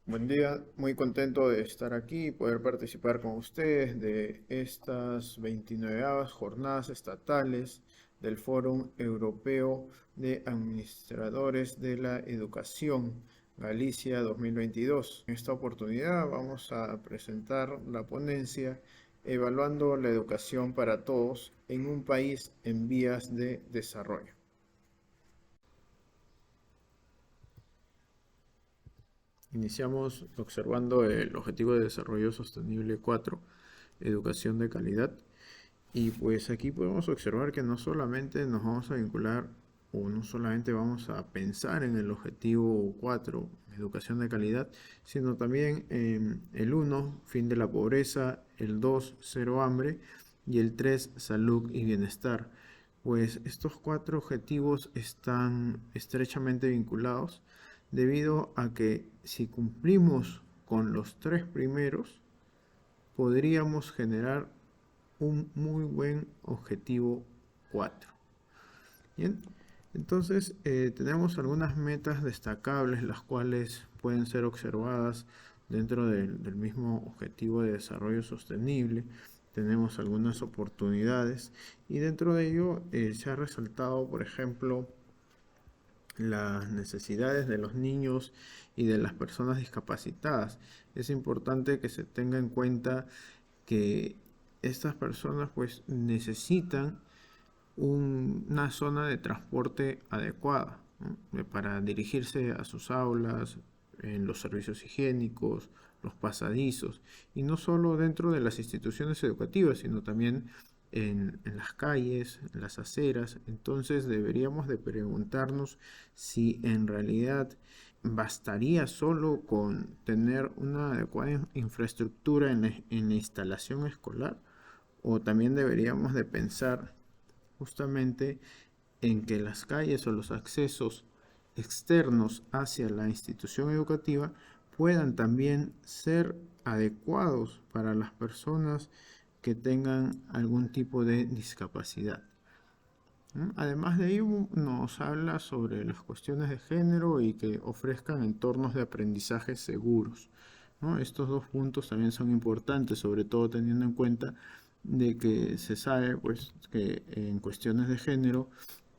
Buen día, muy contento de estar aquí y poder participar con ustedes de estas 29 jornadas estatales del Fórum Europeo de Administradores de la Educación Galicia 2022. En esta oportunidad vamos a presentar la ponencia Evaluando la educación para todos en un país en vías de desarrollo. Iniciamos observando el Objetivo de Desarrollo Sostenible 4, educación de calidad. Y pues aquí podemos observar que no solamente nos vamos a vincular o no solamente vamos a pensar en el objetivo 4, educación de calidad, sino también en el uno, fin de la pobreza, el 2, cero hambre y el 3, salud y bienestar. Pues estos cuatro objetivos están estrechamente vinculados debido a que si cumplimos con los tres primeros, podríamos generar un muy buen objetivo 4. Bien, entonces tenemos algunas metas destacables las cuales pueden ser observadas dentro del mismo objetivo de desarrollo sostenible. Tenemos algunas oportunidades y dentro de ello se ha resaltado, por ejemplo, las necesidades de los niños y de las personas discapacitadas. Es importante que se tenga en cuenta que estas personas pues necesitan una zona de transporte adecuada, ¿no? Para dirigirse a sus aulas, en los servicios higiénicos, los pasadizos, y no solo dentro de las instituciones educativas, sino también en las calles, en las aceras. Entonces deberíamos de preguntarnos si en realidad bastaría solo con tener una adecuada infraestructura en la instalación escolar, o también deberíamos de pensar justamente en que las calles o los accesos externos hacia la institución educativa puedan también ser adecuados para las personas que tengan algún tipo de discapacidad. Además de ello, nos habla sobre las cuestiones de género y que ofrezcan entornos de aprendizaje seguros, ¿no? Estos dos puntos también son importantes, sobre todo teniendo en cuenta de que se sabe pues, que en cuestiones de género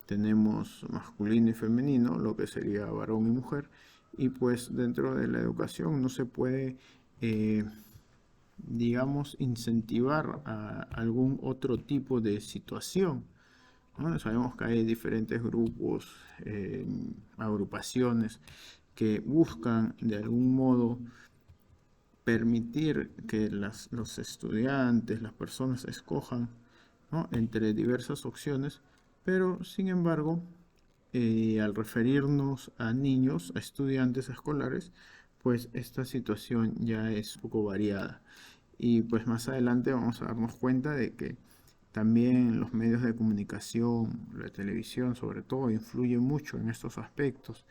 tenemos masculino y femenino, lo que sería varón y mujer, y pues dentro de la educación no se puede, digamos, incentivar a algún otro tipo de situación, ¿no? Sabemos que hay diferentes grupos, agrupaciones que buscan de algún modo permitir que los estudiantes, las personas escojan, ¿no? Entre diversas opciones, pero sin embargo, al referirnos a niños, a estudiantes escolares, pues esta situación ya es un poco variada. Y pues más adelante vamos a darnos cuenta de que también los medios de comunicación, la televisión sobre todo, influyen mucho en estos aspectos,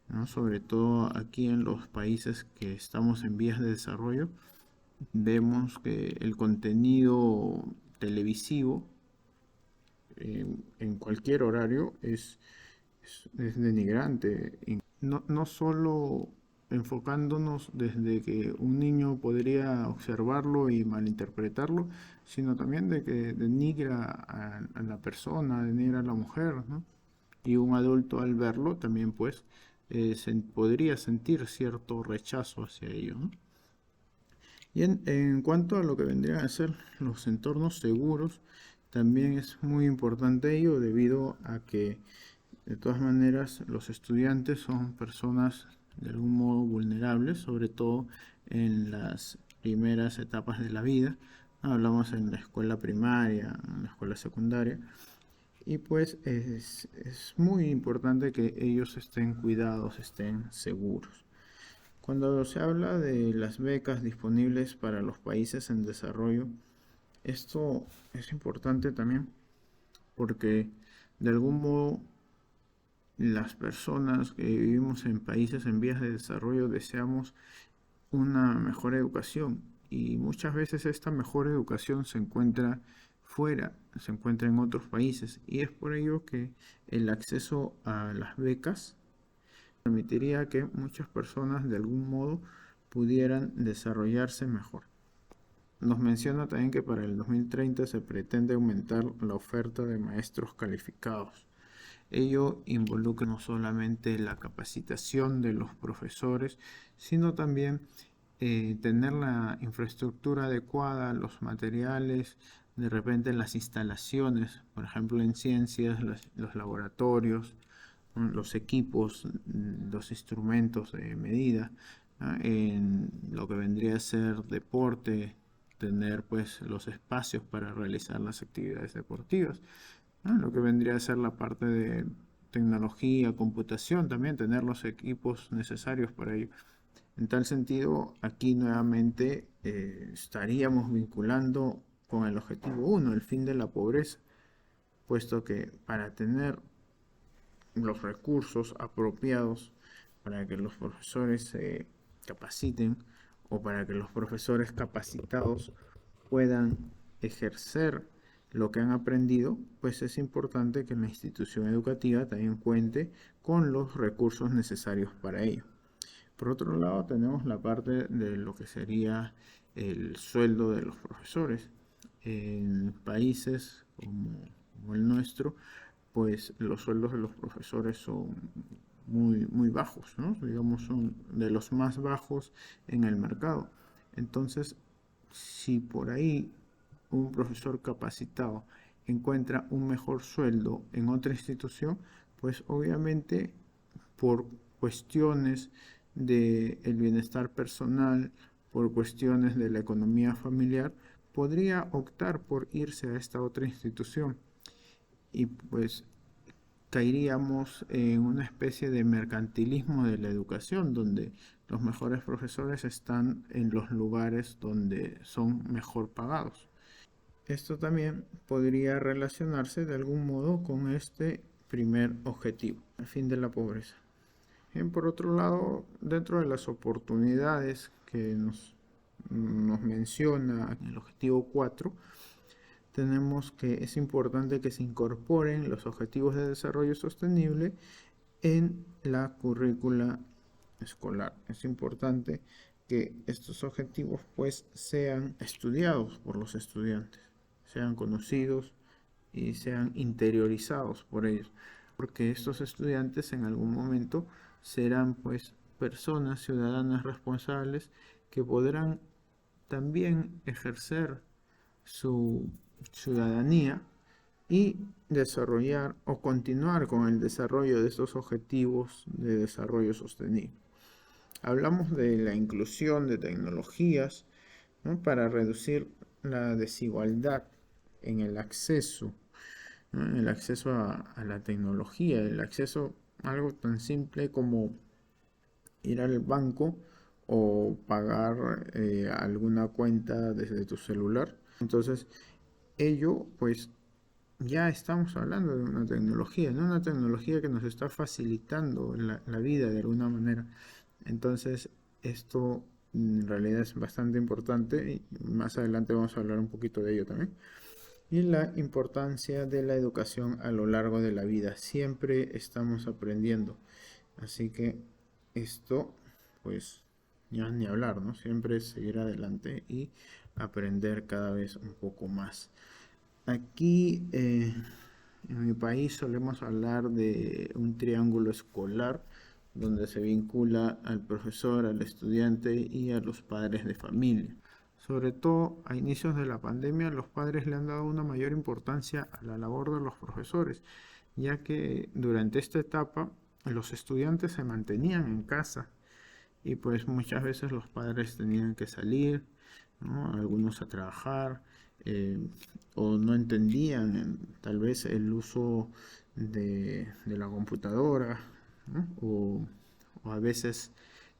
¿no? Sobre todo aquí en los países que estamos en vías de desarrollo, vemos que el contenido televisivo en cualquier horario es denigrante. No solo enfocándonos desde que un niño podría observarlo y malinterpretarlo, sino también de que denigra a la persona, denigra a la mujer, ¿no? Y un adulto al verlo también pues podría sentir cierto rechazo hacia ello, ¿no? Y en cuanto a lo que vendrían a ser los entornos seguros, también es muy importante ello debido a que de todas maneras los estudiantes son personas de algún modo vulnerables, sobre todo en las primeras etapas de la vida. Hablamos en la escuela primaria, en la escuela secundaria, y pues es muy importante que ellos estén cuidados, estén seguros. Cuando se habla de las becas disponibles para los países en desarrollo, esto es importante también porque de algún modo las personas que vivimos en países en vías de desarrollo deseamos una mejor educación y muchas veces esta mejor educación se encuentra fuera, se encuentra en otros países y es por ello que el acceso a las becas permitiría que muchas personas de algún modo pudieran desarrollarse mejor. Nos menciona también que para el 2030 se pretende aumentar la oferta de maestros calificados. Ello involucra no solamente la capacitación de los profesores, sino también tener la infraestructura adecuada, los materiales, de repente las instalaciones, por ejemplo en ciencias, los laboratorios, ¿no? Los equipos, los instrumentos de medida, ¿no? En lo que vendría a ser deporte, tener pues los espacios para realizar las actividades deportivas, ¿no? Lo que vendría a ser la parte de tecnología, computación, también tener los equipos necesarios para ello. En tal sentido, aquí nuevamente estaríamos vinculando con el objetivo 1, el fin de la pobreza, puesto que para tener los recursos apropiados para que los profesores se capaciten o para que los profesores capacitados puedan ejercer lo que han aprendido, pues es importante que la institución educativa también cuente con los recursos necesarios para ello. Por otro lado, tenemos la parte de lo que sería el sueldo de los profesores. En países como el nuestro, pues los sueldos de los profesores son muy bajos, ¿no? Digamos, son de los más bajos en el mercado. Entonces, si por ahí un profesor capacitado encuentra un mejor sueldo en otra institución, pues obviamente por cuestiones del bienestar personal, por cuestiones de la economía familiar, podría optar por irse a esta otra institución y pues caeríamos en una especie de mercantilismo de la educación, donde los mejores profesores están en los lugares donde son mejor pagados. Esto también podría relacionarse de algún modo con este primer objetivo, el fin de la pobreza. Por otro lado, dentro de las oportunidades que nos menciona el objetivo 4, tenemos que es importante que se incorporen los objetivos de desarrollo sostenible en la currícula escolar. Es importante que estos objetivos pues sean estudiados por los estudiantes, sean conocidos y sean interiorizados por ellos, porque estos estudiantes en algún momento serán pues personas ciudadanas responsables que podrán también ejercer su ciudadanía y desarrollar o continuar con el desarrollo de estos objetivos de desarrollo sostenible. Hablamos de la inclusión de tecnologías, ¿no? Para reducir la desigualdad en el acceso, ¿no? En el acceso a la tecnología, el acceso a algo tan simple como ir al banco o pagar alguna cuenta desde tu celular. Entonces, ello pues ya estamos hablando de una tecnología, ¿no? Una tecnología que nos está facilitando la vida de alguna manera. Entonces, esto en realidad es bastante importante y más adelante vamos a hablar un poquito de ello también. Y la importancia de la educación a lo largo de la vida. Siempre estamos aprendiendo. Así que esto, pues, ya ni hablar, ¿no? Siempre es seguir adelante y aprender cada vez un poco más. Aquí en mi país solemos hablar de un triángulo escolar donde se vincula al profesor, al estudiante y a los padres de familia. Sobre todo a inicios de la pandemia, los padres le han dado una mayor importancia a la labor de los profesores, ya que durante esta etapa los estudiantes se mantenían en casa y pues muchas veces los padres tenían que salir, ¿no? Algunos a trabajar, o no entendían tal vez el uso de la computadora, ¿no? O a veces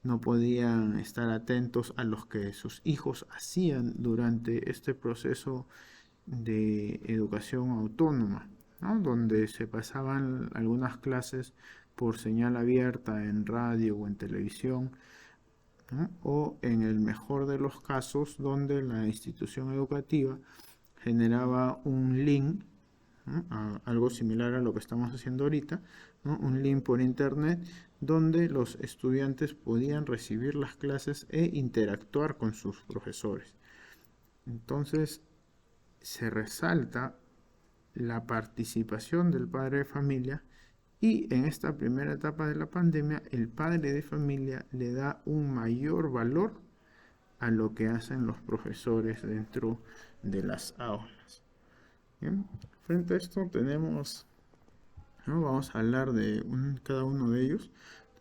no podían estar atentos a lo que sus hijos hacían durante este proceso de educación autónoma, ¿no? Donde se pasaban algunas clases por señal abierta en radio o en televisión, ¿no? O en el mejor de los casos donde la institución educativa generaba un link, ¿no? Algo similar a lo que estamos haciendo ahorita, ¿no? Un link por internet donde los estudiantes podían recibir las clases e interactuar con sus profesores. Entonces se resalta la participación del padre de familia y en esta primera etapa de la pandemia el padre de familia le da un mayor valor a lo que hacen los profesores dentro de las aulas. Bien, frente a esto tenemos, ¿no? Vamos a hablar de cada uno de ellos.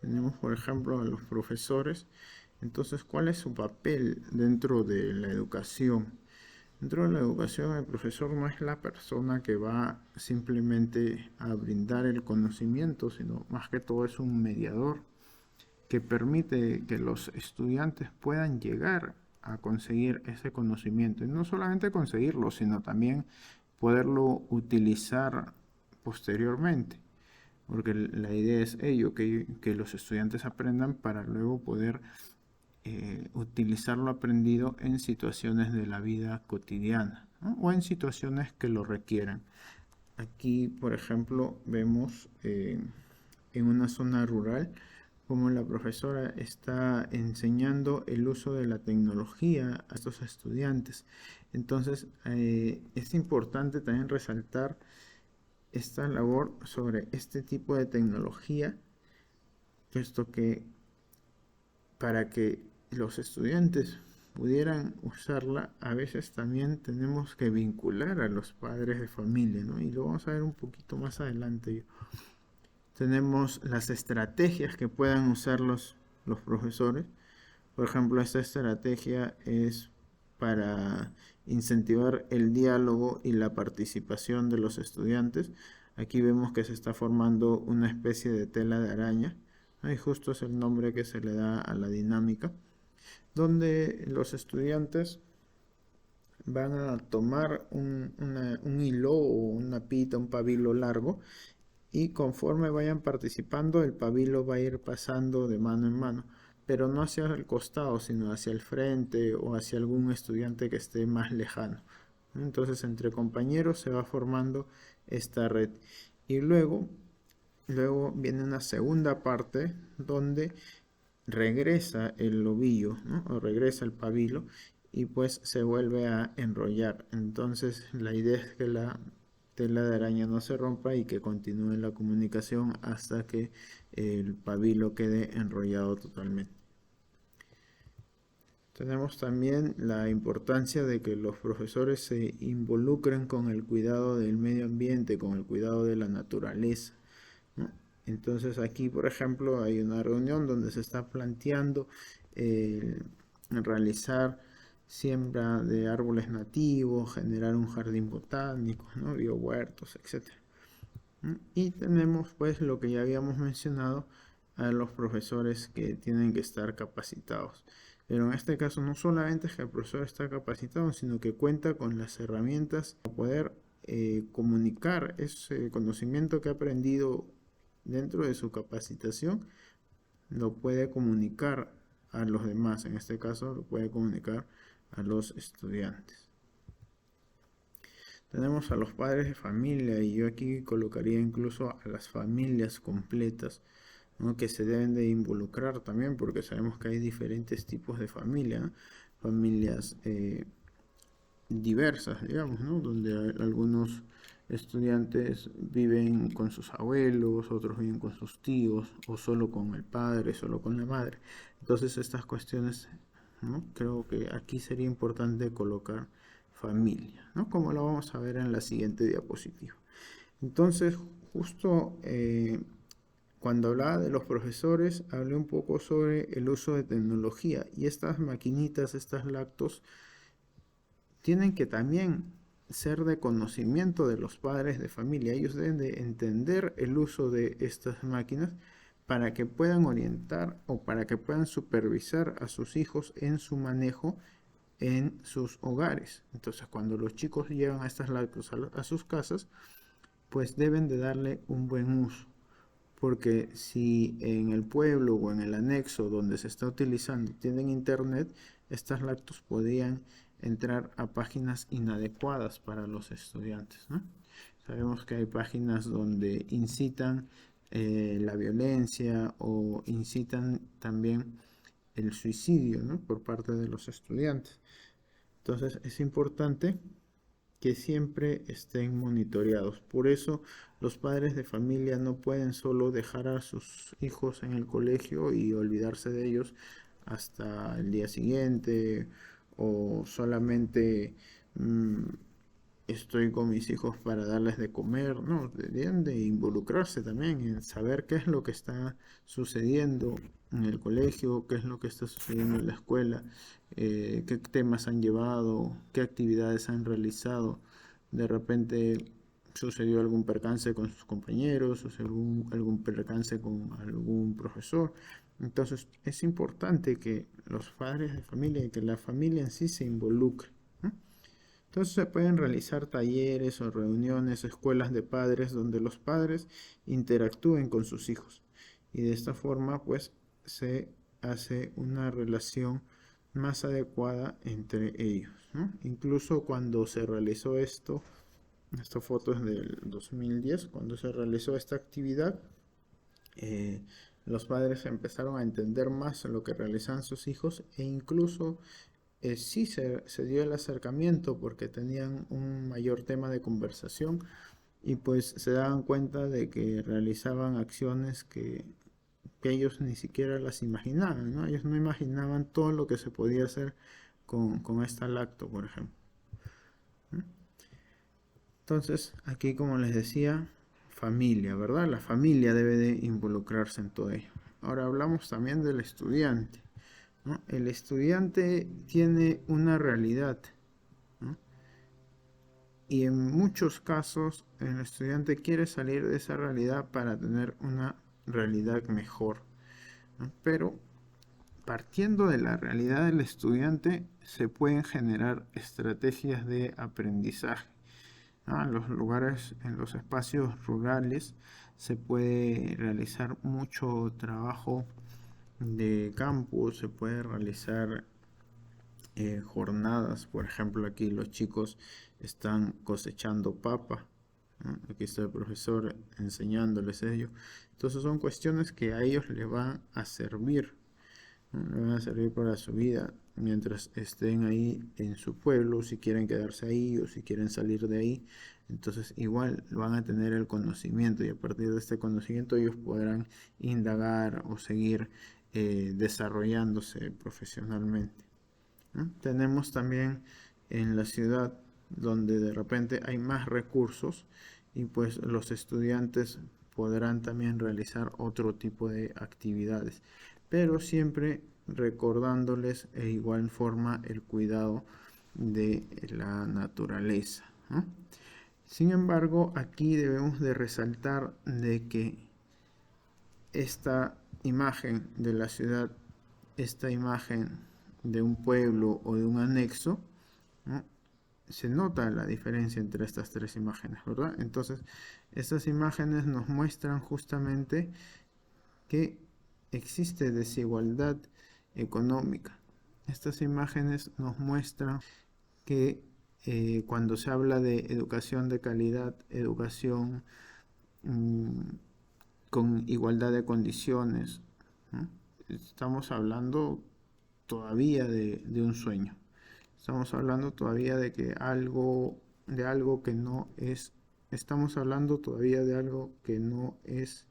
Tenemos, por ejemplo, a los profesores. Entonces, ¿cuál es su papel dentro de la educación? Dentro de la educación, el profesor no es la persona que va simplemente a brindar el conocimiento, sino más que todo es un mediador que permite que los estudiantes puedan llegar a conseguir ese conocimiento. Y no solamente conseguirlo, sino también poderlo utilizar posteriormente. Porque la idea es ello, que los estudiantes aprendan para luego poder utilizar lo aprendido en situaciones de la vida cotidiana, ¿no? O en situaciones que lo requieran. Aquí, por ejemplo, vemos en una zona rural como la profesora está enseñando el uso de la tecnología a estos estudiantes. Entonces, es importante también resaltar esta labor sobre este tipo de tecnología, puesto que para que los estudiantes pudieran usarla, a veces también tenemos que vincular a los padres de familia, ¿no? Y lo vamos a ver un poquito más adelante. Tenemos las estrategias que puedan usar los profesores. Por ejemplo, esta estrategia es para incentivar el diálogo y la participación de los estudiantes. Aquí vemos que se está formando una especie de tela de araña. Y justo es el nombre que se le da a la dinámica, donde los estudiantes van a tomar un hilo o una pita, un pabilo largo, y conforme vayan participando, el pabilo va a ir pasando de mano en mano, pero no hacia el costado, sino hacia el frente o hacia algún estudiante que esté más lejano. Entonces, entre compañeros se va formando esta red. Y luego viene una segunda parte donde regresa el ovillo, ¿no? O regresa el pabilo y pues se vuelve a enrollar. Entonces la idea es que la tela de araña no se rompa y que continúe la comunicación hasta que el pabilo quede enrollado totalmente. Tenemos también la importancia de que los profesores se involucren con el cuidado del medio ambiente, con el cuidado de la naturaleza, ¿no? Entonces aquí, por ejemplo, hay una reunión donde se está planteando realizar siembra de árboles nativos, generar un jardín botánico, ¿no? Biohuertos, etcétera. Y tenemos pues lo que ya habíamos mencionado, a los profesores que tienen que estar capacitados. Pero en este caso no solamente es que el profesor está capacitado, sino que cuenta con las herramientas para poder comunicar ese conocimiento que ha aprendido dentro de su capacitación, lo puede comunicar a los demás. En este caso lo puede comunicar a los estudiantes. Tenemos a los padres de familia, y yo aquí colocaría incluso a las familias completas, ¿no? Que se deben de involucrar también, porque sabemos que hay diferentes tipos de familia, ¿no? Familias diversas, digamos, ¿no? Donde algunos estudiantes viven con sus abuelos, otros viven con sus tíos, o solo con el padre, solo con la madre. Entonces estas cuestiones, ¿no? Creo que aquí sería importante colocar familia, ¿no? Como lo vamos a ver en la siguiente diapositiva. Entonces, justo cuando hablaba de los profesores, hablé un poco sobre el uso de tecnología, y estas maquinitas, estas lactos, tienen que también ser de conocimiento de los padres de familia. Ellos deben de entender el uso de estas máquinas para que puedan orientar o para que puedan supervisar a sus hijos en su manejo en sus hogares. Entonces, cuando los chicos llevan a estas lactos a sus casas, pues deben de darle un buen uso. Porque si en el pueblo o en el anexo donde se está utilizando tienen internet, estas lactos podrían entrar a páginas inadecuadas para los estudiantes, ¿no? Sabemos que hay páginas donde incitan la violencia o incitan también el suicidio, ¿no? Por parte de los estudiantes. Entonces es importante que siempre estén monitoreados. Por eso los padres de familia no pueden solo dejar a sus hijos en el colegio y olvidarse de ellos hasta el día siguiente o solamente mm, estoy con mis hijos para darles de comer, no, deberían de involucrarse también en saber qué es lo que está sucediendo en el colegio, qué es lo que está sucediendo en la escuela, qué temas han llevado, qué actividades han realizado. De repente sucedió algún percance con sus compañeros, sucedió algún percance con algún profesor. Entonces es importante que los padres de familia y que la familia en sí se involucre, ¿no? Entonces se pueden realizar talleres o reuniones, escuelas de padres donde los padres interactúen con sus hijos. Y de esta forma pues se hace una relación más adecuada entre ellos, ¿no? Incluso cuando se realizó esto, esta foto es del 2010, cuando se realizó esta actividad, eh, los padres empezaron a entender más lo que realizaban sus hijos e incluso sí se dio el acercamiento porque tenían un mayor tema de conversación y pues se daban cuenta de que realizaban acciones que ellos ni siquiera las imaginaban, ¿no? Ellos no imaginaban todo lo que se podía hacer con esta lacto, por ejemplo. Entonces, aquí como les decía, familia, ¿verdad? La familia debe de involucrarse en todo ello. Ahora hablamos también del estudiante, ¿no? El estudiante tiene una realidad, ¿no? Y en muchos casos el estudiante quiere salir de esa realidad para tener una realidad mejor, ¿no? Pero partiendo de la realidad del estudiante se pueden generar estrategias de aprendizaje, ¿no? En los lugares, en los espacios rurales se puede realizar mucho trabajo de campo, se puede realizar jornadas. Por ejemplo, aquí los chicos están cosechando papa, ¿no? Aquí está el profesor enseñándoles ello. Entonces son cuestiones que a ellos les van a servir, ¿no? Les van a servir para su vida mientras estén ahí en su pueblo, si quieren quedarse ahí o si quieren salir de ahí. Entonces igual van a tener el conocimiento y a partir de este conocimiento ellos podrán indagar o seguir desarrollándose profesionalmente, ¿no? Tenemos también en la ciudad donde de repente hay más recursos y pues los estudiantes podrán también realizar otro tipo de actividades, pero siempre recordándoles de igual forma el cuidado de la naturaleza, ¿no? Sin embargo, aquí debemos de resaltar de que esta imagen de la ciudad, esta imagen de un pueblo o de un anexo, ¿no? Se nota la diferencia entre estas tres imágenes, ¿verdad? Entonces, estas imágenes nos muestran justamente que existe desigualdad económica. Estas imágenes nos muestran que cuando se habla de educación de calidad, educación mmm, con igualdad de condiciones, ¿no? Estamos hablando todavía de un sueño. Estamos hablando todavía de algo que no es, estamos hablando todavía de algo que no es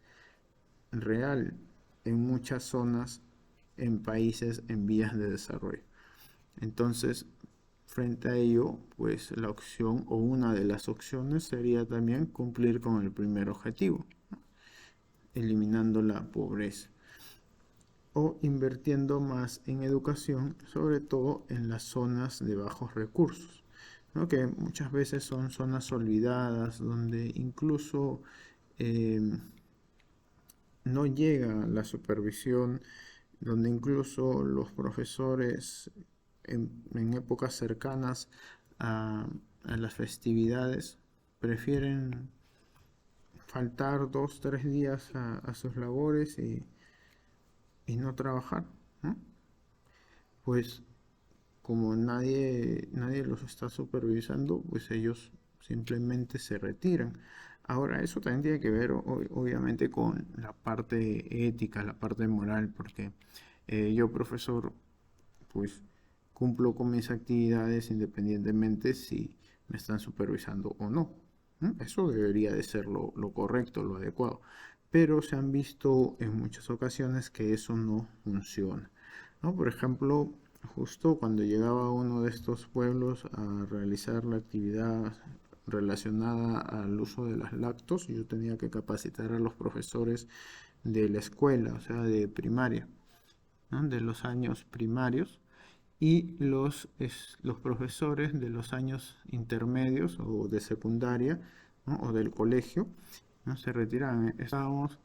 real en muchas zonas, en países en vías de desarrollo. Entonces, frente a ello, pues la opción o una de las opciones sería también cumplir con el primer objetivo, ¿no? Eliminando la pobreza o invirtiendo más en educación, sobre todo en las zonas de bajos recursos, ¿no? Que muchas veces son zonas olvidadas, donde incluso eh, no llega la supervisión, donde incluso los profesores en épocas cercanas a las festividades prefieren faltar 2, 3 días a sus labores y no trabajar, ¿no? Pues como nadie los está supervisando, pues ellos simplemente se retiran. Ahora, eso también tiene que ver obviamente con la parte ética, la parte moral, porque yo, profesor, pues cumplo con mis actividades independientemente si me están supervisando o no. Eso debería de ser lo correcto, lo adecuado. Pero se han visto en muchas ocasiones que eso no funciona, ¿no? Por ejemplo, justo cuando llegaba a uno de estos pueblos a realizar la actividad relacionada al uso de las lactos, yo tenía que capacitar a los profesores de la escuela, o sea, de primaria, ¿no? De los años primarios, y los profesores de los años intermedios o de secundaria, ¿no? O del colegio, ¿no? Se retiraban. Estábamos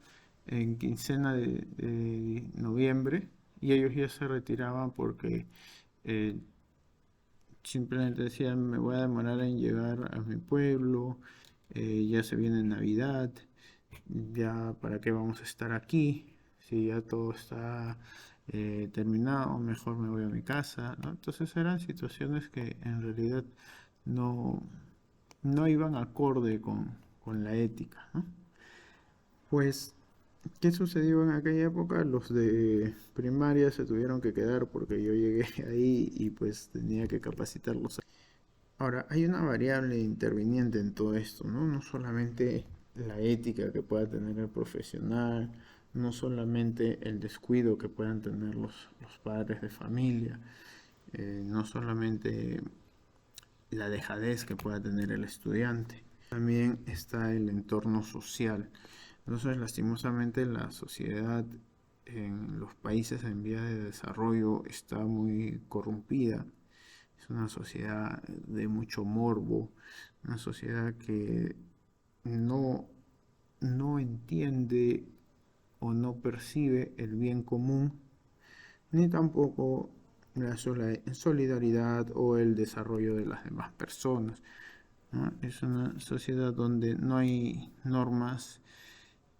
en quincena de noviembre y ellos ya se retiraban porque eh, simplemente decían: me voy a demorar en llegar a mi pueblo, ya se viene Navidad, ya para qué vamos a estar aquí, si ya todo está terminado, mejor me voy a mi casa, ¿no? Entonces eran situaciones que en realidad no, no iban acorde con la ética, ¿no? Pues, ¿qué sucedió en aquella época? Los de primaria se tuvieron que quedar porque yo llegué ahí y pues tenía que capacitarlos. Ahora, hay una variable interviniente en todo esto, ¿no? No solamente la ética que pueda tener el profesional, no solamente el descuido que puedan tener los padres de familia, no solamente la dejadez que pueda tener el estudiante, también está el entorno social. Entonces, lastimosamente, la sociedad en los países en vía de desarrollo está muy corrompida. Es una sociedad de mucho morbo, una sociedad que no, no entiende o no percibe el bien común, ni tampoco la solidaridad o el desarrollo de las demás personas, ¿no? Es una sociedad donde no hay normas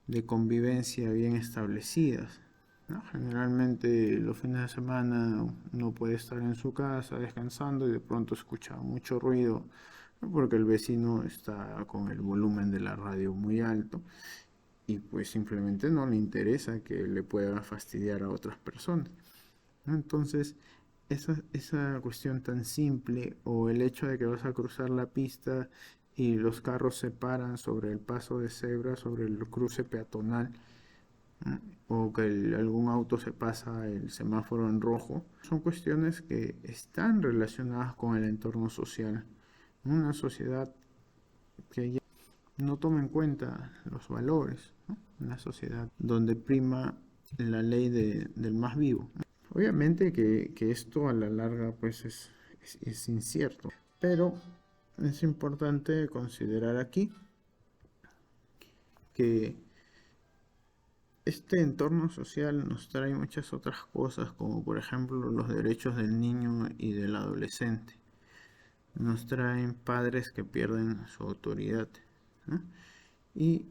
de convivencia bien establecidas, ¿no? Generalmente los fines de semana uno puede estar en su casa descansando y de pronto escucha mucho ruido, ¿no? Porque el vecino está con el volumen de la radio muy alto y pues simplemente no le interesa que le pueda fastidiar a otras personas, ¿no? Entonces, esa cuestión tan simple, o el hecho de que vas a cruzar la pista y los carros se paran sobre el paso de cebra, sobre el cruce peatonal, ¿no? O que algún auto se pasa el semáforo en rojo, son cuestiones que están relacionadas con el entorno social. Una sociedad que ya no toma en cuenta los valores, ¿no? Una sociedad donde prima la ley del más vivo. Obviamente que esto a la larga pues es incierto, pero es importante considerar aquí que este entorno social nos trae muchas otras cosas, como por ejemplo los derechos del niño y del adolescente. Nos traen padres que pierden su autoridad, ¿no? Y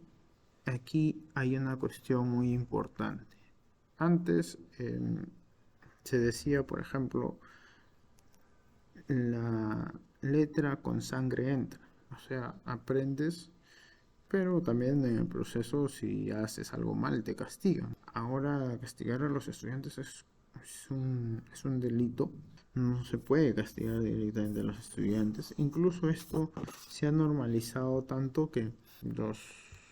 aquí hay una cuestión muy importante. Antes se decía, por ejemplo, la letra con sangre entra. O sea, aprendes, pero también en el proceso si haces algo mal te castigan. Ahora castigar a los estudiantes es un delito. No se puede castigar directamente a los estudiantes. Incluso esto se ha normalizado tanto que los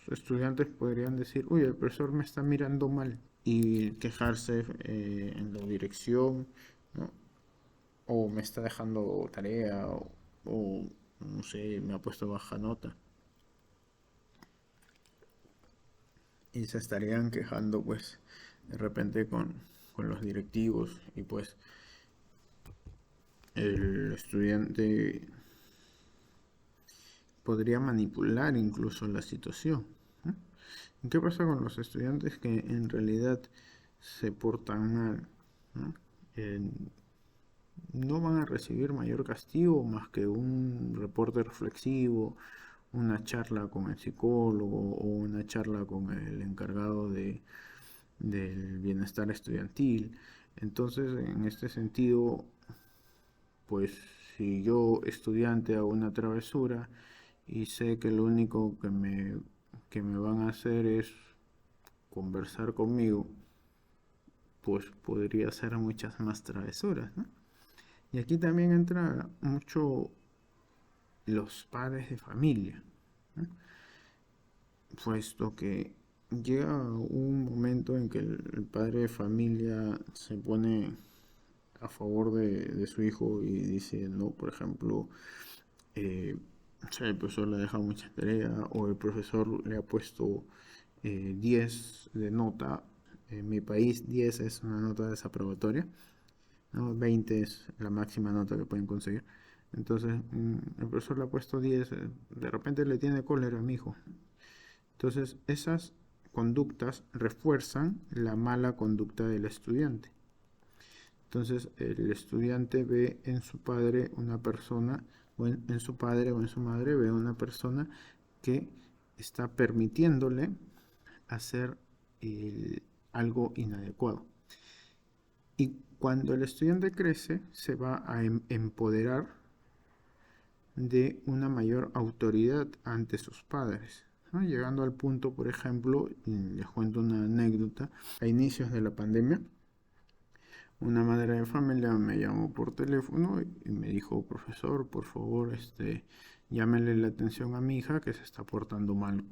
estudiantes podrían decir: uy, el profesor me está mirando mal, y quejarse en la dirección, ¿no? O me está dejando tarea, o no sé, me ha puesto baja nota. Y se estarían quejando pues de repente con los directivos, y pues el estudiante podría manipular incluso la situación, ¿no? ¿Y qué pasa con los estudiantes que en realidad se portan mal, ¿no? Eh, no van a recibir mayor castigo más que un reporte reflexivo, una charla con el psicólogo o una charla con el encargado del bienestar estudiantil. Entonces, en este sentido, pues si yo estudiante hago una travesura y sé que lo único que me van a hacer es conversar conmigo, pues podría hacer muchas más travesuras, ¿no? Y aquí también entra mucho los padres de familia, ¿no? Puesto que llega un momento en que el padre de familia se pone a favor de su hijo y dice, no, por ejemplo, eh, si el profesor le ha dejado mucha tarea o el profesor le ha puesto 10 de nota. En mi país 10 es una nota desaprobatoria, ¿no? 20 es la máxima nota que pueden conseguir. Entonces, el profesor le ha puesto 10, de repente le tiene cólera a mi hijo. Entonces, esas conductas refuerzan la mala conducta del estudiante. Entonces, el estudiante ve en su padre una persona, o en su padre o en su madre ve una persona que está permitiéndole hacer algo inadecuado. Y cuando el estudiante crece, se va a empoderar de una mayor autoridad ante sus padres, ¿no? Llegando al punto, por ejemplo, les cuento una anécdota, a inicios de la pandemia, una madre de familia me llamó por teléfono y me dijo, profesor, por favor, llámele la atención a mi hija que se está portando mal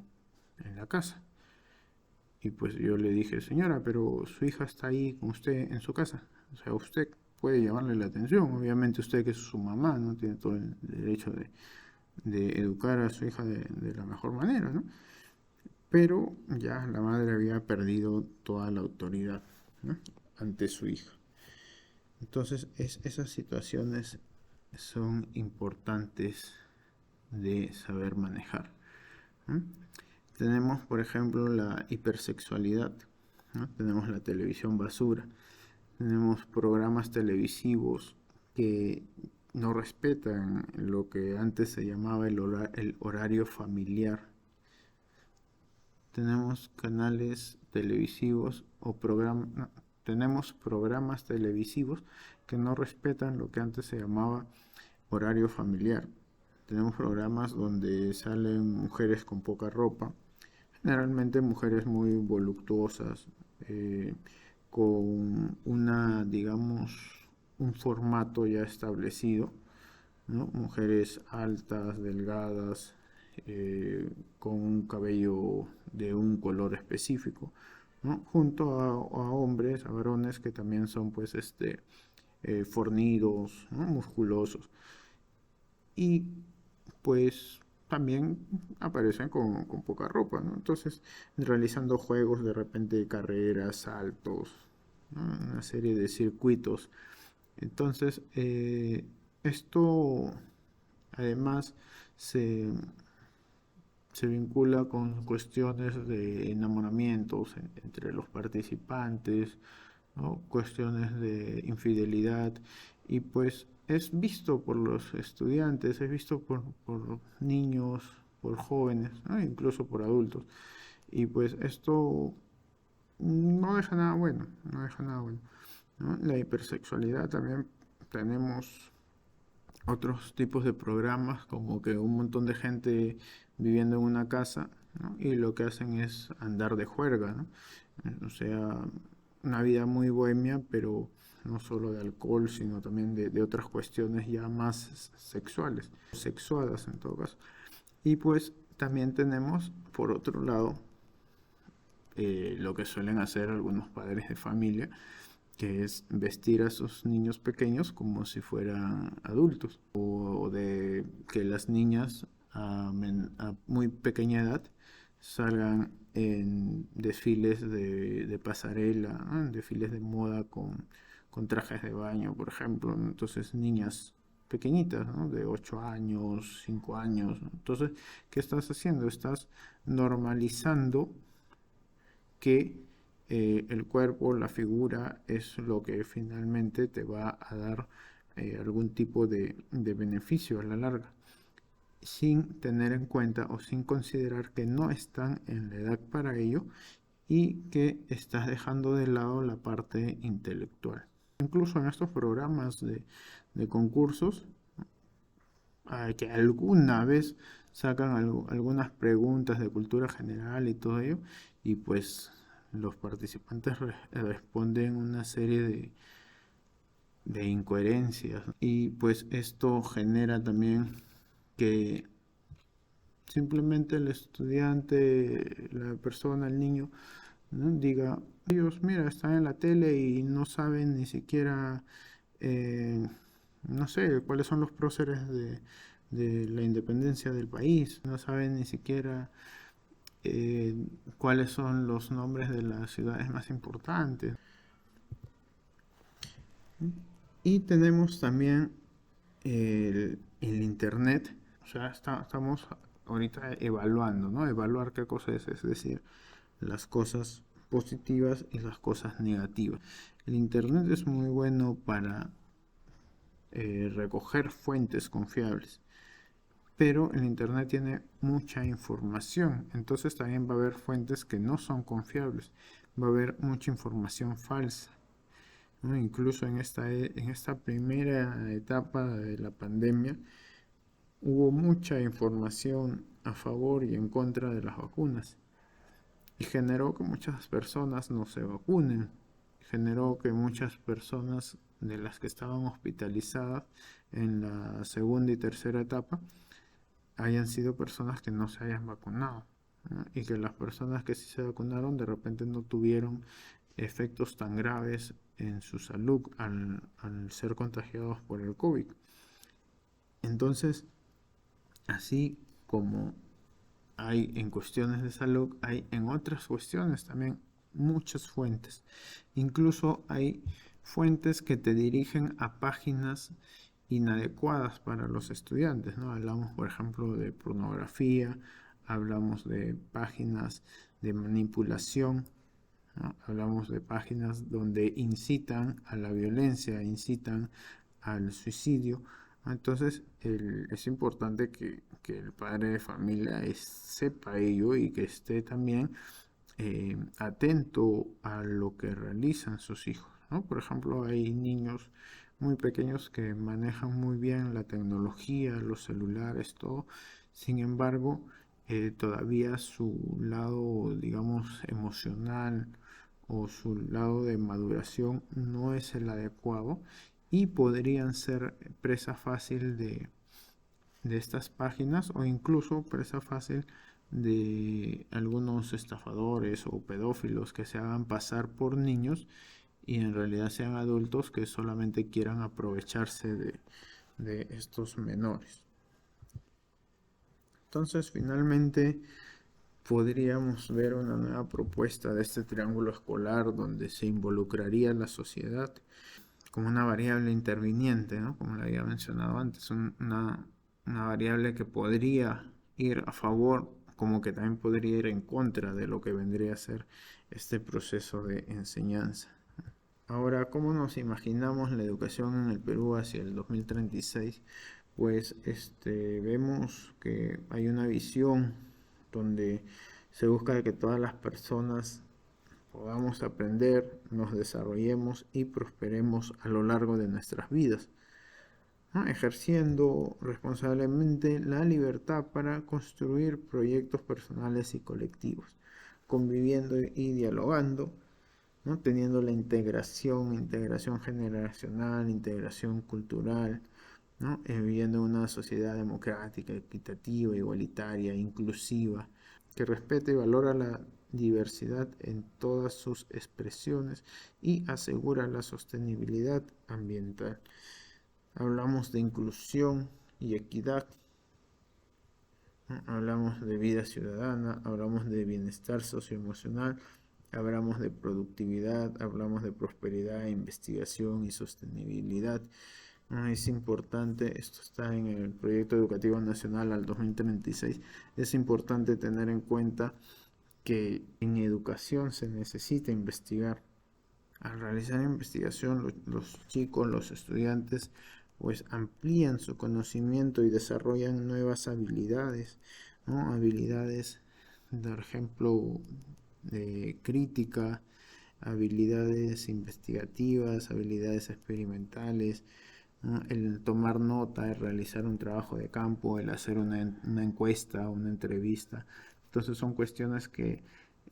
en la casa. Y pues yo le dije, señora, pero su hija está ahí con usted en su casa. O sea, usted puede llamarle la atención. Obviamente usted que es su mamá, ¿no? Tiene todo el derecho de educar a su hija de la mejor manera, ¿no? Pero ya la madre había perdido toda la autoridad, ¿no? Ante su hija. Entonces, esas situaciones son importantes de saber manejar, ¿no? Tenemos, por ejemplo, la hipersexualidad, ¿no? Tenemos la televisión basura, tenemos programas televisivos que no respetan lo que antes se llamaba el horario familiar. Tenemos canales televisivos o programas, no, tenemos programas televisivos que no respetan lo que antes se llamaba horario familiar. Tenemos programas donde salen mujeres con poca ropa, generalmente mujeres muy voluptuosas, con digamos, un formato ya establecido, ¿no? Mujeres altas, delgadas, con un cabello de un color específico, ¿no? Junto a hombres, a varones que también son pues fornidos, ¿no? Musculosos. Y pues también aparecen con poca ropa, ¿no? Entonces, realizando juegos de repente, carreras, saltos, ¿no? Una serie de circuitos. Entonces, esto además se, se vincula con cuestiones de enamoramientos entre los participantes, ¿no? Cuestiones de infidelidad y pues es visto por los estudiantes, es visto por niños, por jóvenes, ¿no? Incluso por adultos. Y pues esto no deja nada bueno, no deja nada bueno, ¿no? La hipersexualidad también tenemos otros tipos de programas, como que un montón de gente viviendo en una casa, ¿no? Y lo que hacen es andar de juerga, ¿no? O sea, una vida muy bohemia, pero no solo de alcohol, sino también de otras cuestiones ya más sexuales, sexuadas en todo caso. Y pues también tenemos, por otro lado, lo que suelen hacer algunos padres de familia, que es vestir a sus niños pequeños como si fueran adultos, o de que las niñas a muy pequeña edad salgan en desfiles de pasarela, ¿no? En desfiles de moda con trajes de baño, por ejemplo. Entonces, niñas pequeñitas, ¿no? De 8 años, 5 años, ¿no? Entonces, ¿qué estás haciendo? Estás normalizando que el cuerpo, la figura es lo que finalmente te va a dar algún tipo de beneficio a la larga, sin tener en cuenta o sin considerar que no están en la edad para ello y que estás dejando de lado la parte intelectual. Incluso en estos programas de concursos que alguna vez sacan algunas preguntas de cultura general y todo ello, y pues los participantes responden una serie de incoherencias, y pues esto genera también que simplemente el estudiante, la persona, el niño, ¿no? Diga, ellos, mira, están en la tele y no saben ni siquiera, eh, no sé, cuáles son los próceres de la independencia del país, no saben ni siquiera eh, cuáles son los nombres de las ciudades más importantes. Y tenemos también el Internet, o sea, estamos ahorita evaluando, ¿no? Evaluar qué cosa es decir, las cosas positivas y las cosas negativas. El Internet es muy bueno para recoger fuentes confiables, pero el Internet tiene mucha información, entonces también va a haber fuentes que no son confiables, va a haber mucha información falsa, ¿no? Incluso en esta primera etapa de la pandemia hubo mucha información a favor y en contra de las vacunas y generó que muchas personas no se vacunen, generó que muchas personas de las que estaban hospitalizadas en la segunda y tercera etapa hayan sido personas que no se hayan vacunado, ¿no? Y que las personas que sí se vacunaron de repente no tuvieron efectos tan graves en su salud al ser contagiados por el COVID. Entonces, así como hay en cuestiones de salud, hay en otras cuestiones también muchas fuentes. Incluso hay fuentes que te dirigen a páginas inadecuadas para los estudiantes, ¿no? Hablamos, por ejemplo, de pornografía, hablamos de páginas de manipulación, ¿no? Hablamos de páginas donde incitan a la violencia, incitan al suicidio. Entonces es importante que el padre de familia sepa ello y que esté también atento a lo que realizan sus hijos, ¿no? Por ejemplo, hay niños muy pequeños que manejan muy bien la tecnología, los celulares, todo. Sin embargo, todavía su lado, digamos, emocional o su lado de maduración no es el adecuado y podrían ser presa fácil de estas páginas o incluso presa fácil de algunos estafadores o pedófilos que se hagan pasar por niños y en realidad sean adultos que solamente quieran aprovecharse de estos menores. Entonces, finalmente, podríamos ver una nueva propuesta de este triángulo escolar donde se involucraría la sociedad como una variable interviniente, ¿no? Como le había mencionado antes, una variable que podría ir a favor, como que también podría ir en contra de lo que vendría a ser este proceso de enseñanza. Ahora, ¿cómo nos imaginamos la educación en el Perú hacia el 2036? Pues vemos que hay una visión donde se busca que todas las personas podamos aprender, nos desarrollemos y prosperemos a lo largo de nuestras vidas, ¿no? Ejerciendo responsablemente la libertad para construir proyectos personales y colectivos, conviviendo y dialogando, ¿no? Teniendo la integración generacional, integración cultural, ¿no? Viviendo en una sociedad democrática, equitativa, igualitaria, inclusiva, que respete y valora la diversidad en todas sus expresiones y asegura la sostenibilidad ambiental. Hablamos de inclusión y equidad, ¿no? Hablamos de vida ciudadana, hablamos de bienestar socioemocional, hablamos de productividad, hablamos de prosperidad, investigación y sostenibilidad. Es importante, esto está en el Proyecto Educativo Nacional al 2036, es importante tener en cuenta que en educación se necesita investigar. Al realizar investigación, los chicos, los estudiantes, pues amplían su conocimiento y desarrollan nuevas habilidades, ¿no? Habilidades, por ejemplo, de crítica, habilidades investigativas, habilidades experimentales, ¿no? El tomar nota, el realizar un trabajo de campo, el hacer una encuesta, una entrevista. Entonces son cuestiones que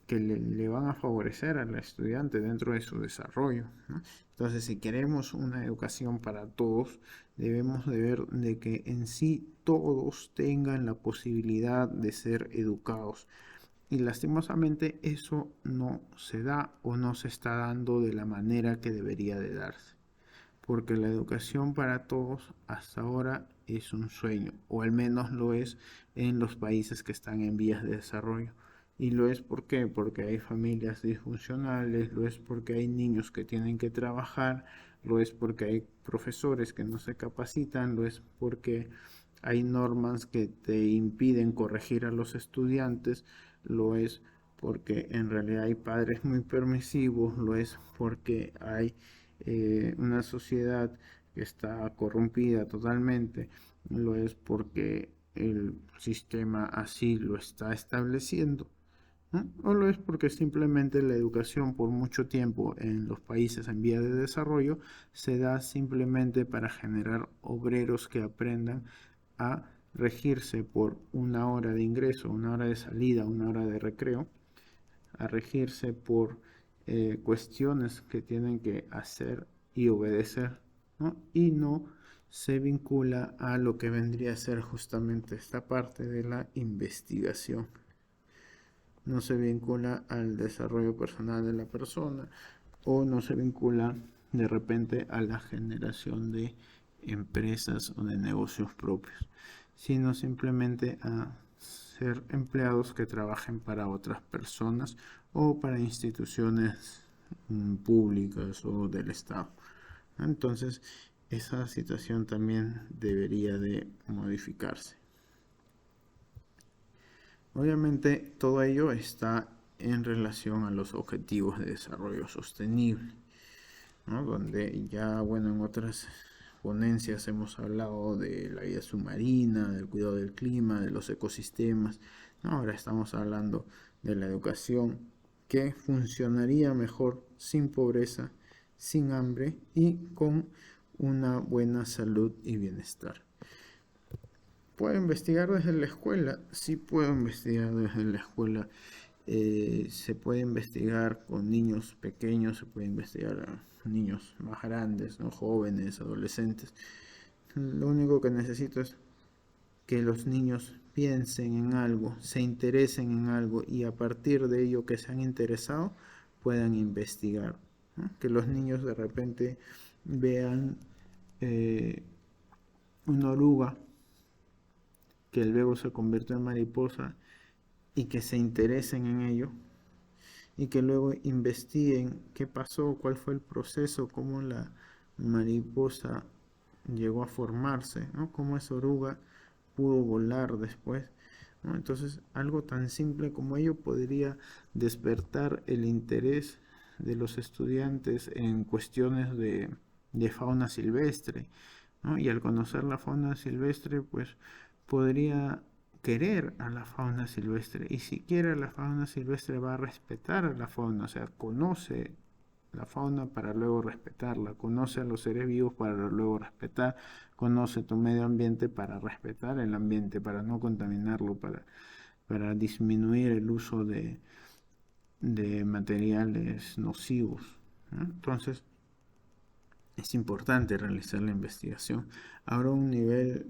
le van a favorecer al estudiante dentro de su desarrollo, ¿no? Entonces, si queremos una educación para todos, debemos de ver de que en sí todos tengan la posibilidad de ser educados. Y lastimosamente eso no se da o no se está dando de la manera que debería de darse. Porque la educación para todos hasta ahora es un sueño, o al menos lo es en los países que están en vías de desarrollo. Y lo es ¿por qué? Porque hay familias disfuncionales, lo es porque hay niños que tienen que trabajar, lo es porque hay profesores que no se capacitan, lo es porque hay normas que te impiden corregir a los estudiantes, lo es porque en realidad hay padres muy permisivos, lo es porque hay una sociedad que está corrompida totalmente, lo es porque el sistema así lo está estableciendo, ¿no? O lo es porque simplemente la educación por mucho tiempo en los países en vía de desarrollo se da simplemente para generar obreros que aprendan a regirse por una hora de ingreso, una hora de salida, una hora de recreo, a regirse por cuestiones que tienen que hacer y obedecer, ¿no? Y no se vincula a lo que vendría a ser justamente esta parte de la investigación. No se vincula al desarrollo personal de la persona o no se vincula de repente a la generación de empresas o de negocios propios, sino simplemente a ser empleados que trabajen para otras personas o para instituciones públicas o del Estado. Entonces, esa situación también debería de modificarse. Obviamente, todo ello está en relación a los objetivos de desarrollo sostenible, ¿no? Donde ya, bueno, en otras ponencias hemos hablado de la vida submarina, del cuidado del clima, de los ecosistemas, ¿no? Ahora estamos hablando de la educación que funcionaría mejor sin pobreza, sin hambre y con una buena salud y bienestar. ¿Puedo investigar desde la escuela? Sí puedo investigar desde la escuela. Se puede investigar con niños pequeños, se puede investigar a niños más grandes, ¿no? Jóvenes, adolescentes. Lo único que necesito es que los niños piensen en algo, se interesen en algo y a partir de ello que se han interesado puedan investigar, ¿no? Que los niños de repente vean eh, una oruga que luego se convirtió en mariposa y que se interesen en ello y que luego investiguen qué pasó, cuál fue el proceso, cómo la mariposa llegó a formarse, ¿no? Cómo esa oruga pudo volar después, ¿no? Entonces, algo tan simple como ello podría despertar el interés de los estudiantes en cuestiones de fauna silvestre, ¿no? Y al conocer la fauna silvestre, pues podría querer a la fauna silvestre. Y si quiere a la fauna silvestre, va a respetar a la fauna, o sea, conoce la fauna para luego respetarla, conoce a los seres vivos para luego respetar, conoce tu medio ambiente para respetar el ambiente, para no contaminarlo, para disminuir el uso de materiales nocivos, ¿no? Entonces, es importante realizar la investigación. Ahora un nivel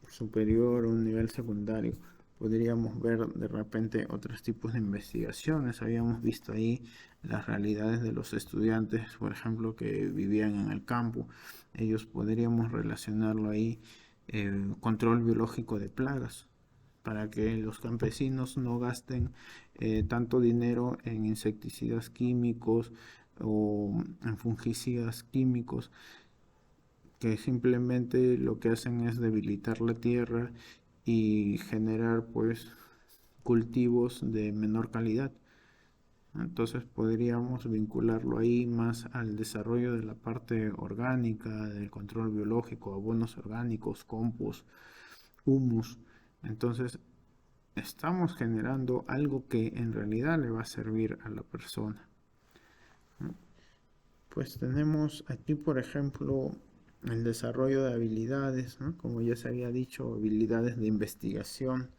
superior, un nivel secundario, podríamos ver de repente otros tipos de investigaciones. Habíamos visto ahí las realidades de los estudiantes, por ejemplo, que vivían en el campo. Ellos podríamos relacionarlo ahí, control biológico de plagas, para que los campesinos no gasten tanto dinero en insecticidas químicos o en fungicidas químicos que simplemente lo que hacen es debilitar la tierra y generar pues cultivos de menor calidad. Entonces podríamos vincularlo ahí más al desarrollo de la parte orgánica, del control biológico, abonos orgánicos, compost, humus. Entonces estamos generando algo que en realidad le va a servir a la persona. Pues tenemos aquí, por ejemplo, el desarrollo de habilidades, ¿no? Como ya se había dicho, habilidades de investigación,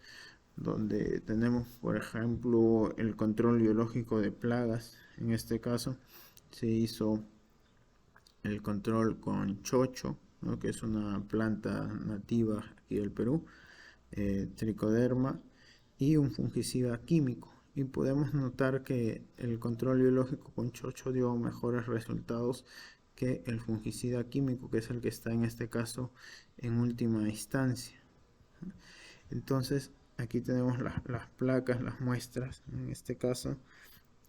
donde tenemos, por ejemplo, el control biológico de plagas. En este caso, se hizo el control con chocho, ¿no? Que es una planta nativa aquí del Perú, tricoderma, y un fungicida químico. Y podemos notar que el control biológico con chocho dio mejores resultados que el fungicida químico, que es el que está en este caso en última instancia. Entonces, aquí tenemos las placas, las muestras. En este caso,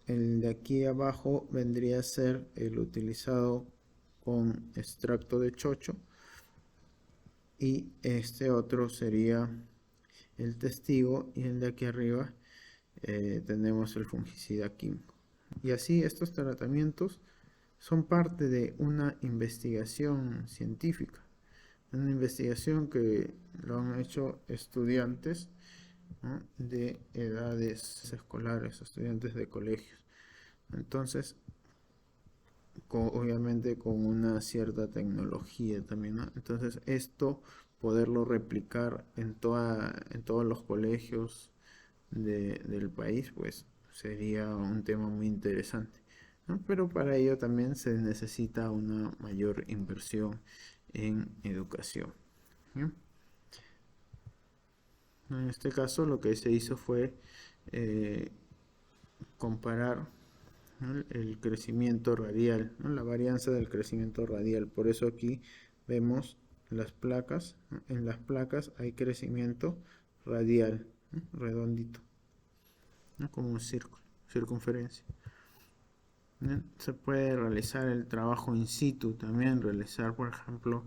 el de aquí abajo vendría a ser el utilizado con extracto de chocho, y este otro sería el testigo, y el de aquí arriba tenemos el fungicida químico. Y así estos tratamientos son parte de una investigación científica, una investigación que lo han hecho estudiantes, ¿no? De edades escolares, estudiantes de colegios. Entonces, obviamente con una cierta tecnología también, ¿no? Entonces, esto poderlo replicar en todos los colegios del país, pues sería un tema muy interesante, ¿no? Pero para ello también se necesita una mayor inversión en educación, ¿sí? En este caso lo que se hizo fue eh, comparar, ¿no? El crecimiento radial, ¿no? La varianza del crecimiento radial. Por eso aquí vemos las placas, ¿no? En las placas hay crecimiento radial, ¿no? Redondito, ¿no? Como un círculo, circunferencia. Se puede realizar el trabajo in situ también, realizar, por ejemplo,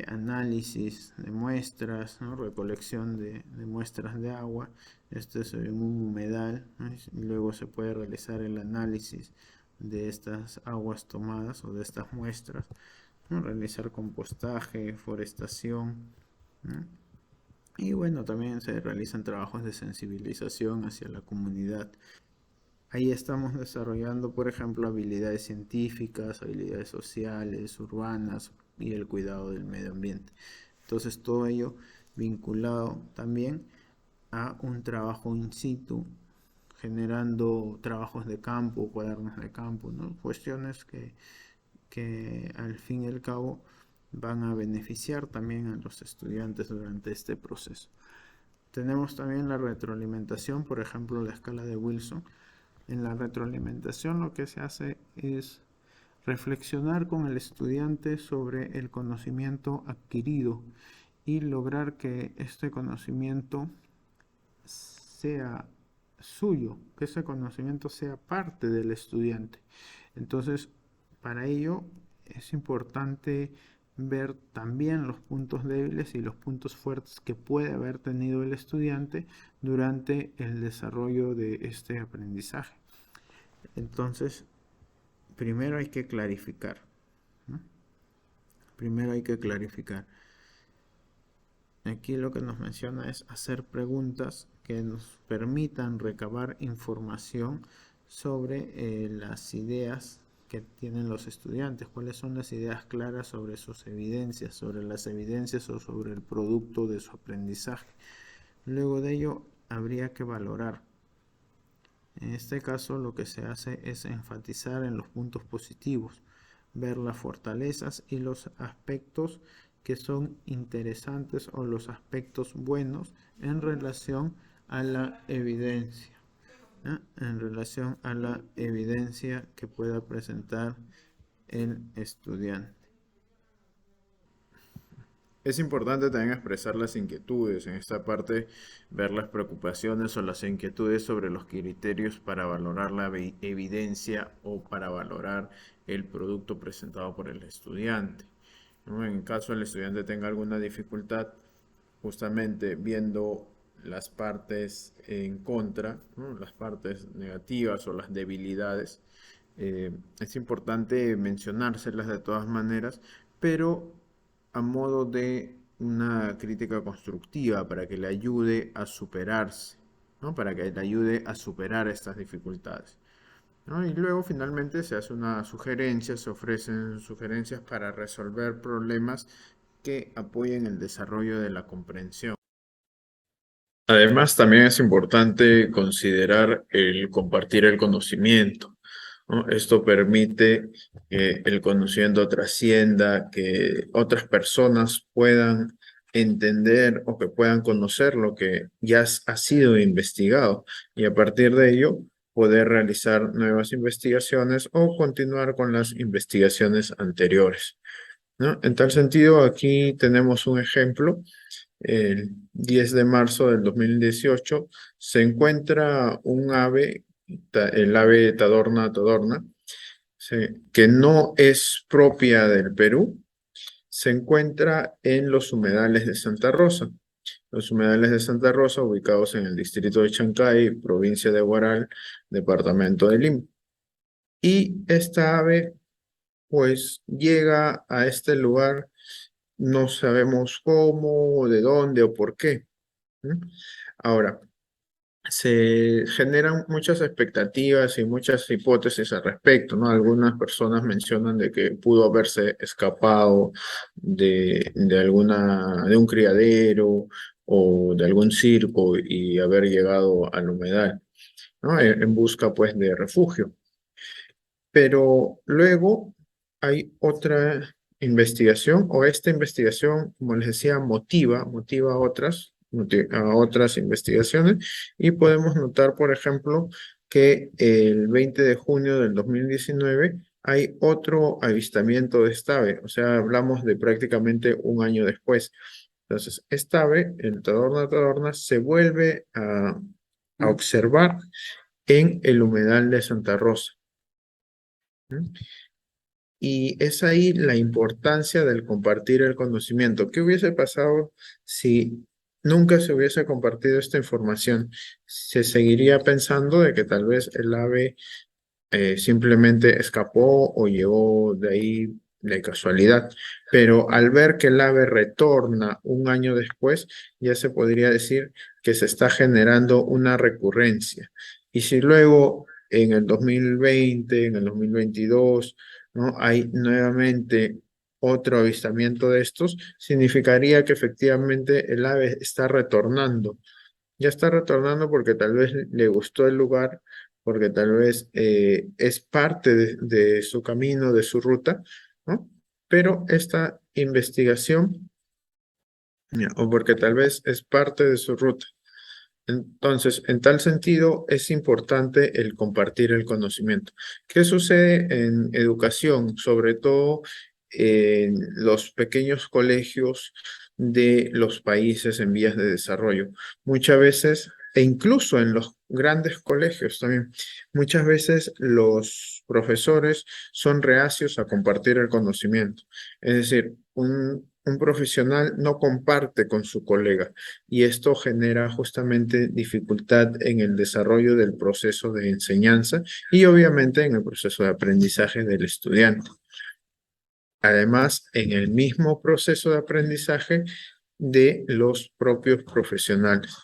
análisis de muestras, ¿no? Recolección de muestras de agua. Esto es en un humedal, ¿no? Y luego se puede realizar el análisis de estas aguas tomadas o de estas muestras, ¿no? Realizar compostaje, forestación, ¿no? Y bueno, también se realizan trabajos de sensibilización hacia la comunidad. Ahí estamos desarrollando, por ejemplo, habilidades científicas, habilidades sociales, urbanas y el cuidado del medio ambiente. Entonces, todo ello vinculado también a un trabajo in situ, generando trabajos de campo, cuadernos de campo, ¿no? Cuestiones que al fin y al cabo van a beneficiar también a los estudiantes durante este proceso. Tenemos también la retroalimentación, por ejemplo, la escala de Wilson. En la retroalimentación lo que se hace es reflexionar con el estudiante sobre el conocimiento adquirido y lograr que este conocimiento sea suyo, que ese conocimiento sea parte del estudiante. Entonces, para ello es importante ver también los puntos débiles y los puntos fuertes que puede haber tenido el estudiante durante el desarrollo de este aprendizaje. Entonces, primero hay que clarificar, ¿no? Primero hay que clarificar. Aquí lo que nos menciona es hacer preguntas que nos permitan recabar información sobre las ideas que tienen los estudiantes, cuáles son las ideas claras sobre sus evidencias, sobre las evidencias o sobre el producto de su aprendizaje. Luego de ello, habría que valorar. En este caso, lo que se hace es enfatizar en los puntos positivos, ver las fortalezas y los aspectos que son interesantes o los aspectos buenos en relación a la evidencia, ¿no? En relación a la evidencia que pueda presentar el estudiante. Es importante también expresar las inquietudes, en esta parte ver las preocupaciones o las inquietudes sobre los criterios para valorar la evidencia o para valorar el producto presentado por el estudiante, ¿no? En caso el estudiante tenga alguna dificultad, justamente viendo las partes en contra, ¿no? Las partes negativas o las debilidades, es importante mencionárselas de todas maneras, pero a modo de una crítica constructiva para que le ayude a superarse, ¿no? Para que le ayude a superar estas dificultades. ¿no? Y luego finalmente se hace una sugerencia, se ofrecen sugerencias para resolver problemas que apoyen el desarrollo de la comprensión. Además, también es importante considerar el compartir el conocimiento, ¿no? Esto permite que el conocimiento trascienda, que otras personas puedan entender o que puedan conocer lo que ya ha sido investigado y a partir de ello poder realizar nuevas investigaciones o continuar con las investigaciones anteriores, ¿no? En tal sentido, aquí tenemos un ejemplo. El 10 de marzo del 2018 se encuentra un ave, el ave Tadorna tadorna, sí, que no es propia del Perú, se encuentra en los humedales de Santa Rosa. Los humedales de Santa Rosa, ubicados en el distrito de Chancay, provincia de Huaral, departamento de Lima. Y esta ave, pues, llega a este lugar, no sabemos cómo, de dónde o por qué. ¿Mm? Ahora, se generan muchas expectativas y muchas hipótesis al respecto, ¿no? Algunas personas mencionan de que pudo haberse escapado de un criadero o de algún circo y haber llegado al humedal, ¿no? En busca, pues, de refugio. Pero luego hay otra investigación, o esta investigación, como les decía, motiva a otras investigaciones, y podemos notar, por ejemplo, que el 20 de junio del 2019 hay otro avistamiento de esta ave, o sea, hablamos de prácticamente un año después. Entonces, esta ave, el Tadorna tadorna, se vuelve a observar en el humedal de Santa Rosa. ¿Mm? Y es ahí la importancia del compartir el conocimiento. ¿Qué hubiese pasado si nunca se hubiese compartido esta información? Se seguiría pensando de que tal vez el ave simplemente escapó o llegó de ahí de casualidad, pero al ver que el ave retorna un año después, ya se podría decir que se está generando una recurrencia. Y si luego en el 2020, en el 2022, ¿no? Hay nuevamente otro avistamiento de estos, significaría que efectivamente el ave está retornando. Ya está retornando porque tal vez le gustó el lugar, porque tal vez es parte de su camino, de su ruta, ¿no? Pero esta investigación, ya, o porque tal vez es parte de su ruta. Entonces, en tal sentido, es importante el compartir el conocimiento. ¿Qué sucede en educación? Sobre todo en los pequeños colegios de los países en vías de desarrollo. Muchas veces, e incluso en los grandes colegios también, muchas veces los profesores son reacios a compartir el conocimiento. Es decir, un profesional no comparte con su colega y esto genera justamente dificultad en el desarrollo del proceso de enseñanza y obviamente en el proceso de aprendizaje del estudiante. Además, en el mismo proceso de aprendizaje de los propios profesionales.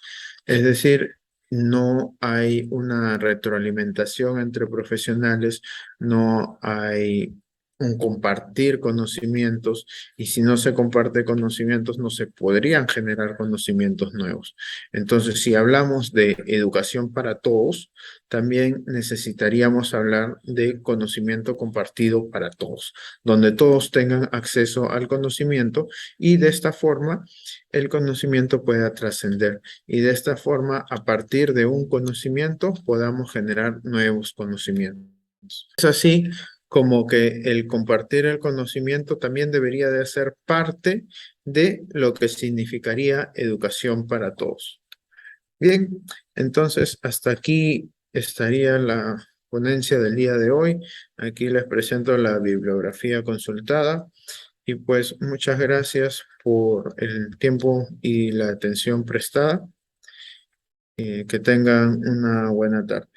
Es decir, no hay una retroalimentación entre profesionales, no hay un compartir conocimientos, y si no se comparte conocimientos no se podrían generar conocimientos nuevos. Entonces, si hablamos de educación para todos, también necesitaríamos hablar de conocimiento compartido para todos, donde todos tengan acceso al conocimiento y de esta forma el conocimiento pueda trascender y de esta forma a partir de un conocimiento podamos generar nuevos conocimientos. Es así como que el compartir el conocimiento también debería de ser parte de lo que significaría educación para todos. Bien, entonces hasta aquí estaría la ponencia del día de hoy. Aquí les presento la bibliografía consultada y pues muchas gracias por el tiempo y la atención prestada. Que tengan una buena tarde.